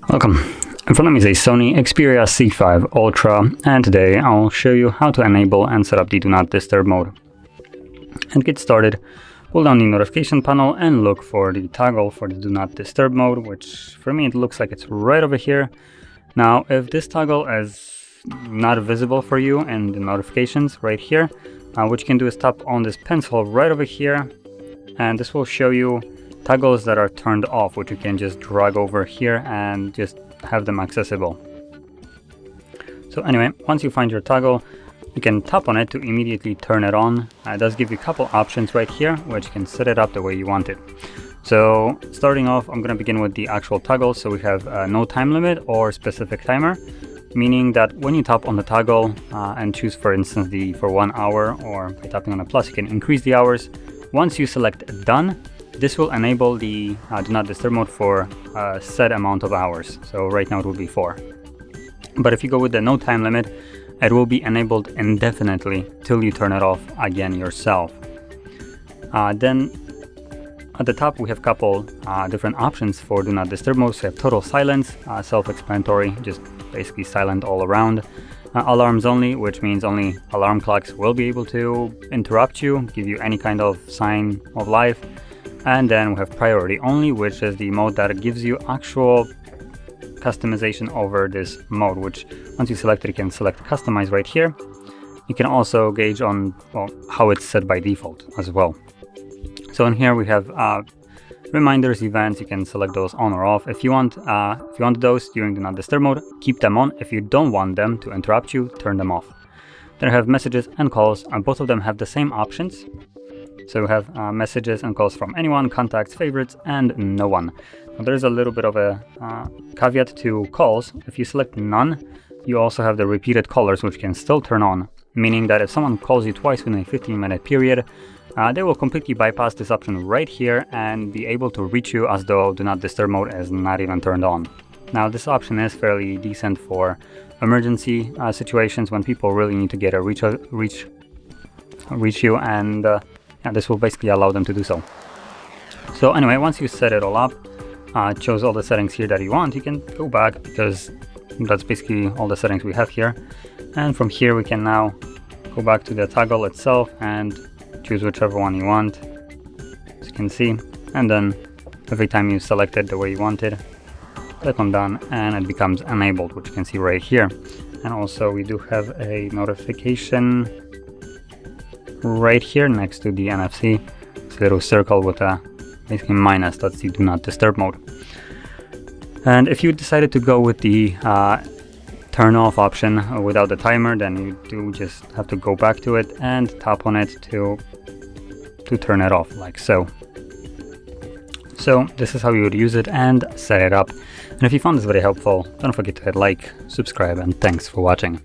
Welcome. In front of me is a SONY Xperia C5 Ultra, and today I'll show you how to enable and set up the Do Not Disturb mode. And to get started, pull down the notification panel and look for the toggle for the Do Not Disturb mode, which for me it looks like it's right over here. Now, if this toggle is not visible for you in the notifications right here, what you can do is tap on this pencil right over here, and this will show you toggles that are turned off, which you can just drag over here and just have them accessible. So anyway, once you find your toggle, you can tap on it to immediately turn it on. It does give you a couple options right here, which you can set it up the way you want it. So starting off, I'm going to begin with the actual toggle. So we have no time limit or specific timer, meaning that when you tap on the toggle and choose, for instance, for 1 hour, or by tapping on the plus, you can increase the hours. Once you select done, this will enable the Do Not Disturb mode for a set amount of hours. So right now it will be 4. But if you go with the no time limit, it will be enabled indefinitely till you turn it off again yourself. Then at the top we have a couple different options for Do Not Disturb mode. So we have total silence, self-explanatory, just basically silent all around. Alarms only, which means only alarm clocks will be able to interrupt you, give you any kind of sign of life. And then we have priority only, which is the mode that gives you actual customization over this mode, which once you select it, you can select customize right here. You can also gauge on how it's set by default as well. So in here we have reminders, events. You can select those on or off. If you want those during Do Not Disturb mode, keep them on. If you don't want them to interrupt you, turn them off. Then I have messages and calls, and both of them have the same options. So we have messages and calls from anyone, contacts, favorites, and no one. Now, there's a little bit of a caveat to calls. If you select none, you also have the repeated callers, which can still turn on, meaning that if someone calls you twice within a 15-minute period, they will completely bypass this option right here and be able to reach you as though Do Not Disturb mode is not even turned on. Now, this option is fairly decent for emergency situations when people really need to get a reach you, and this will basically allow them to do so. So anyway, once you set it all up, chose all the settings here that you want, you can go back, because that's basically all the settings we have here. And from here we can now go back to the toggle itself and choose whichever one you want, as you can see. And then every time you select it the way you want it, click on done and it becomes enabled, which you can see right here. And also we do have a notification right here next to the NFC. It's a little circle with a basically minus. That's the Do Not Disturb mode. And if you decided to go with the turn off option without the timer, then you do just have to go back to it and tap on it to turn it off, like so. So this is how you would use it and set it up. And if you found this very helpful, don't forget to hit like, subscribe, and thanks for watching.